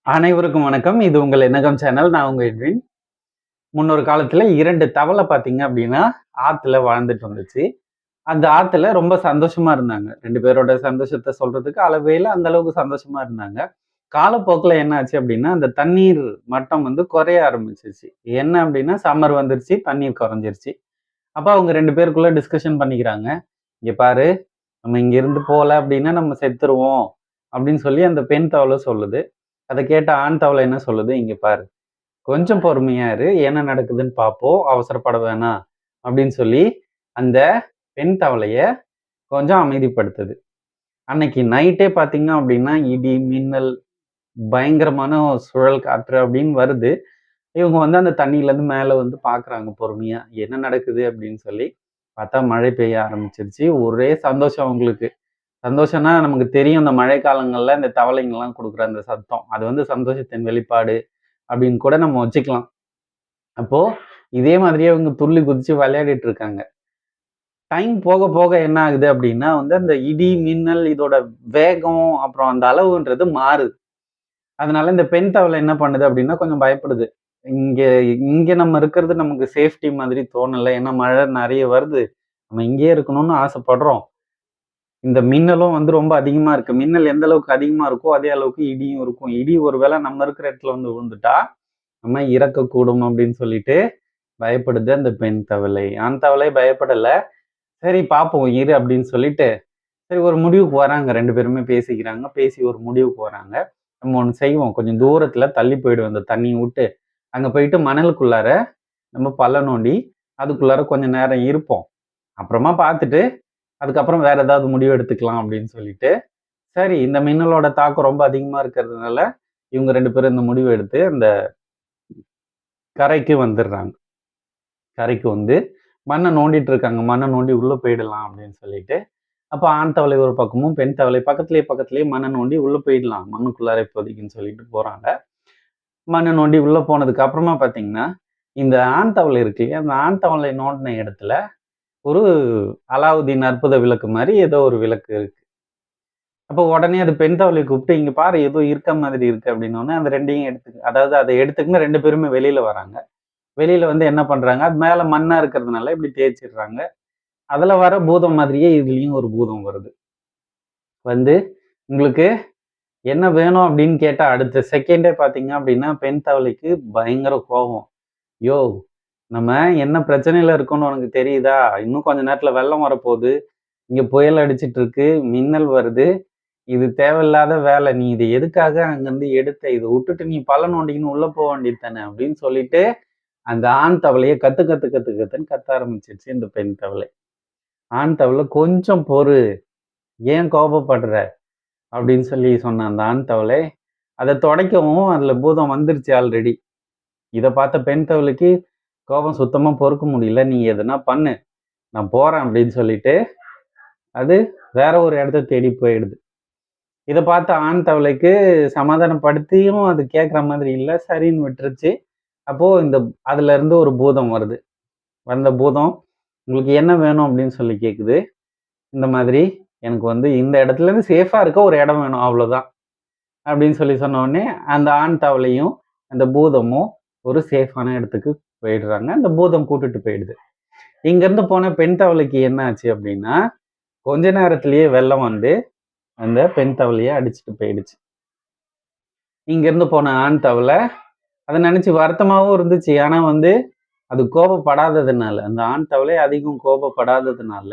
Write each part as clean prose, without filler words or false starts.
அனைவருக்கும் வணக்கம். இது உங்கள் எண்ணகம் சேனல். நான் உங்க எட்வின். முன்னொரு காலத்துல 2 தவளை பார்த்தீங்க அப்படின்னா, ஆத்துல வாழ்ந்துட்டு வந்துச்சு. அந்த ஆத்துல ரொம்ப சந்தோஷமா இருந்தாங்க. 2 பேரோட சந்தோஷத்த சொல்றதுக்கு அளவே இல்ல. அந்த அளவுக்கு சந்தோஷமா இருந்தாங்க. காலப்போக்குல என்ன ஆச்சு அப்படின்னா, அந்த தண்ணீர் மட்டம் வந்து குறைய ஆரம்பிச்சுருச்சு. என்ன அப்படின்னா, சம்மர் வந்துருச்சு, தண்ணீர் குறைஞ்சிருச்சு. அப்ப அவங்க 2 பேருக்குள்ள டிஸ்கஷன் பண்ணிக்கிறாங்க. "இங்க பாரு, நம்ம இங்கிருந்து போல அப்படின்னா நம்ம செத்துருவோம்." அப்படின்னு சொல்லி அந்த பெண் தவளை சொல்லுது. அத கேட்ட ஆண் தவளை என்ன சொல்லுது, "இங்க பாரு, கொஞ்சம் பொறுமையா இரு. என்ன நடக்குதுன்னு பார்ப்போம். அவசரப்பட வேணாம்." அப்படின்னு சொல்லி அந்த பெண் தவளைய கொஞ்சம் அமைதிப்படுத்துது. அன்னைக்கு நைட்டே பார்த்தீங்க அப்படின்னா, இடி, மின்னல், பயங்கரமான சுழல் காற்று அப்படின்னு வருது. இவங்க வந்து அந்த தண்ணீலருந்து மேல வந்து பார்க்குறாங்க பொறுமையா. என்ன நடக்குது அப்படின்னு சொல்லி. பார்த்தா மழை பெய்ய ஆரம்பிச்சிருச்சு. ஒரே சந்தோஷம் அவங்களுக்கு. சந்தோஷம்னா நமக்கு தெரியும் இந்த மழை காலங்கள்ல இந்த தவளைங்கலாம் குடுக்குற அந்த சத்தம். அது வந்து சந்தோஷத்தின் வெளிப்பாடு அப்படின்னு கூட நம்ம வச்சுக்கலாம். அப்போ இதே மாதிரியே இவங்க துள்ளி குதிச்சு விளையாடிட்டு இருக்காங்க. டைம் போக போக என்ன ஆகுது அப்படின்னா வந்து அந்த இடி, மின்னல் இதோட வேகம், அப்புறம் அந்த அளவுன்றது மாறுது. அதனால இந்த பெண் தவளை என்ன பண்ணுது அப்படின்னா கொஞ்சம் பயப்படுது. இங்க இங்க நம்ம இருக்கிறது நமக்கு சேஃப்டி மாதிரி தோணல. ஏன்னா மழை நெறைய வருது. நம்ம இங்கேயே இருக்கணும்னு ஆசைப்படுறோம். இந்த மின்னலும் வந்து ரொம்ப அதிகமா இருக்கு. மின்னல் எந்த அளவுக்கு அதிகமா இருக்கோ, அதே அளவுக்கு இடியும் இருக்கும். இடி ஒரு வேளை நம்ம இருக்கிற இடத்துல வந்து விழுந்துட்டா, நம்ம இறக்கக்கூடும் அப்படின்னு சொல்லிட்டு பயப்படுது அந்த பெண் தவளை. ஆண் தவளை பயப்படல. சரி பார்ப்போம் இரு அப்படின்னு சொல்லிட்டு, சரி ஒரு முடிவுக்கு வராங்க. 2 பேருமே பேசிக்கிறாங்க. பேசி ஒரு முடிவுக்கு வராங்க. நம்ம ஒண்ணு செய்வோம். கொஞ்சம் தூரத்துல தள்ளி போயிடுவோம் இந்த தண்ணிய விட்டு. அங்க போயிட்டு மணலுக்குள்ளார நம்ம பள்ளம் நோண்டி, அதுக்குள்ளார கொஞ்ச நேரம் இருப்போம். அப்புறமா பார்த்துட்டு, அதுக்கப்புறம் வேற ஏதாவது முடிவு எடுத்துக்கலாம் அப்படின்னு சொல்லிட்டு, சரி இந்த மின்னலோட தாக்கம் ரொம்ப அதிகமா இருக்கிறதுனால, இவங்க 2 பேரும் இந்த முடிவு எடுத்து அந்த கரைக்கு வந்துடுறாங்க. கரைக்கு வந்து மண்ண நோண்டிட்டு இருக்காங்க. மண்ண நோண்டி உள்ள போயிடலாம் அப்படின்னு சொல்லிட்டு. அப்ப ஆண் தவளை ஒரு பக்கமும், பெண் தவளை பக்கத்திலேயே பக்கத்திலேயே மண்ண நோண்டி உள்ள போயிடலாம். மண்ணுக்குள்ளார இப்போதைக்குன்னு சொல்லிட்டு போறாங்க. மண்ண நோண்டி உள்ள போனதுக்கு அப்புறமா பார்த்தீங்கன்னா, இந்த ஆண் தவளை இருக்கு இல்லையா? அந்த ஆண் தவளை நோண்டுன இடத்துல ஒரு அலாவுதீன் அற்புத விளக்கு மாரி ஏதோ ஒரு விளக்கு இருக்கு. அப்போ உடனே அது பெண் தவளைய கூப்பிட்டு, "இங்க பாரு ஏதோ இருக்க மாதிரி இருக்கு." அப்படின்னோனே அந்த 2யும் அதாவது அத எடுத்துக்கின்னு 2 பேருமே வெளியில வராங்க. வெளியில வந்து என்ன பண்றாங்க, அது மேல மண்ணா இருக்கிறதுனால இப்படி தேய்ச்சிடுறாங்க. அதுல வர பூதம் மாதிரியே இதுலயும் ஒரு பூதம் வருது. வந்து உங்களுக்கு என்ன வேணும் அப்படின்னு கேட்டா, அடுத்த செகண்டே பார்த்தீங்க அப்படின்னா, பெண் தவளைக்கு பயங்கர கோவம். "யோவ்! நம்ம என்ன பிரச்சனையில இருக்கோம்னு உனக்கு தெரியுதா? இன்னும் கொஞ்ச நேரத்துல வெள்ளம் வரப்போது. இங்க புயல் அடிச்சிட்டு இருக்கு. மின்னல் வருது. இது தேவையில்லாத வேலை. நீ இத எதுக்காக அங்கருந்து எடுத்த? இத உட்டுட்டு நீ பள்ளம் நோண்டிக்கின்னு உள்ள போ வேண்டியது தானே!" அப்படின்னு சொல்லிட்டு, அந்த ஆண் தவளைய கத்து கத்து கத்து கத்துன்னு கத்த ஆரம்பிச்சுருச்சு இந்த பெண் தவளை. ஆண் தவளை "கொஞ்சம் பொறு. ஏன் கோபப்படுற?" அப்படின்னு சொல்லி சொன்ன அந்த ஆண் தவளை, அத தொடைக்கவும் அதுல பூதம் வந்துருச்சு ஆல்ரெடி. இத பார்த்த பெண் தவளைக்கு கோபம் சுத்தமா பொறுக்க முடியல. "நீ எதுனா பண்ணு. நான் போறேன்" அப்படின்னு சொல்லிட்டு, அது வேற ஒரு இடத்த தேடி போயிடுது. இத பார்த்த ஆண் தவளைக்கு சமாதானப்படுத்தியும் அது கேட்கிற மாதிரி இல்ல. சரின்னு விட்டுருச்சு. அப்போ அதுல இருந்து ஒரு பூதம் வருது. வந்த பூதம், "உங்களுக்கு என்ன வேணும்?" அப்படின்னு சொல்லி கேட்குது. இந்த மாதிரி, "எனக்கு வந்து இந்த இடத்துலருந்து சேஃபா இருக்க ஒரு இடம் வேணும். அவ்வளோதான்." அப்படின்னு சொல்லி சொன்ன உடனே, அந்த ஆண் தவளையும், அந்த பூதமும் ஒரு சேஃபான இடத்துக்கு போயிடுறாங்க. அந்த பூதம் கூட்டிட்டு போயிடுது. இங்கருந்து போன பெண் தவளைக்கு என்ன ஆச்சு அப்படின்னா, கொஞ்ச நேரத்திலேயே வெள்ளம் வந்து அந்த பெண் தவளைய அடிச்சுட்டு போயிடுச்சு. இங்கருந்து போன ஆண் தவளை அத நினைச்சு வருத்தமாவும் இருந்துச்சு. ஆனா வந்து அது கோபப்படாததுனால, அந்த ஆண் தவளை அதிகம் கோபப்படாததுனால,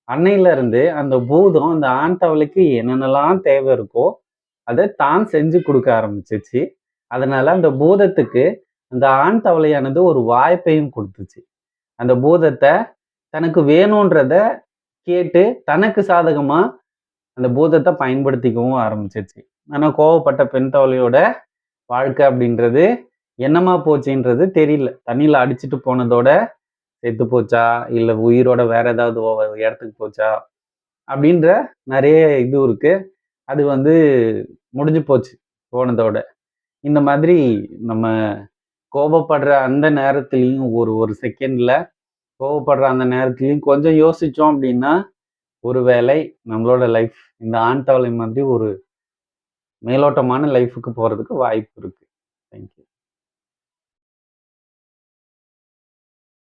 அன்னையில இருந்து அந்த பூதம் அந்த ஆண் தவளைக்கு என்னென்னலாம் தேவை இருக்கோ, அத தான் செஞ்சு குடுக்க ஆரம்பிச்சுச்சு. அதனால அந்த பூதத்துக்கு அந்த ஆண் தவளையானது ஒரு வாய்ப்பையும் குடுத்துச்சு. அந்த பூதத்த தனக்கு வேணுன்றத கேட்டு, தனக்கு சாதகமா அந்த பூதத்த பயன்படுத்திக்கவும் ஆரம்பிச்சுச்சு. ஆனா கோவப்பட்ட பெண் தவளையோட வாழ்க்கை அப்படின்றது என்னமா போச்சுன்றது தெரியல. தண்ணீல அடிச்சுட்டு போனதோட செத்து போச்சா? இல்ல உயிரோட வேற ஏதாவது இடத்துக்கு போச்சா? அப்படின்ற நெறைய இது இருக்கு. அது வந்து முடிஞ்சு போச்சு போனதோட. இந்த மாதிரி நம்ம கோபப்படுற அந்த நேரத்திலயும் ஒரு ஒரு செகண்ட்ல கோவப்படுற அந்த நேரத்திலயும் கொஞ்சம் யோசிச்சோம் அப்படின்னா, ஒருவேளை நம்மளோட லைஃப் இந்த ஆண் தவளை மாதிரி ஒரு மேலோட்டமான லைஃப்க்கு போறதுக்கு வாய்ப்பு இருக்கு.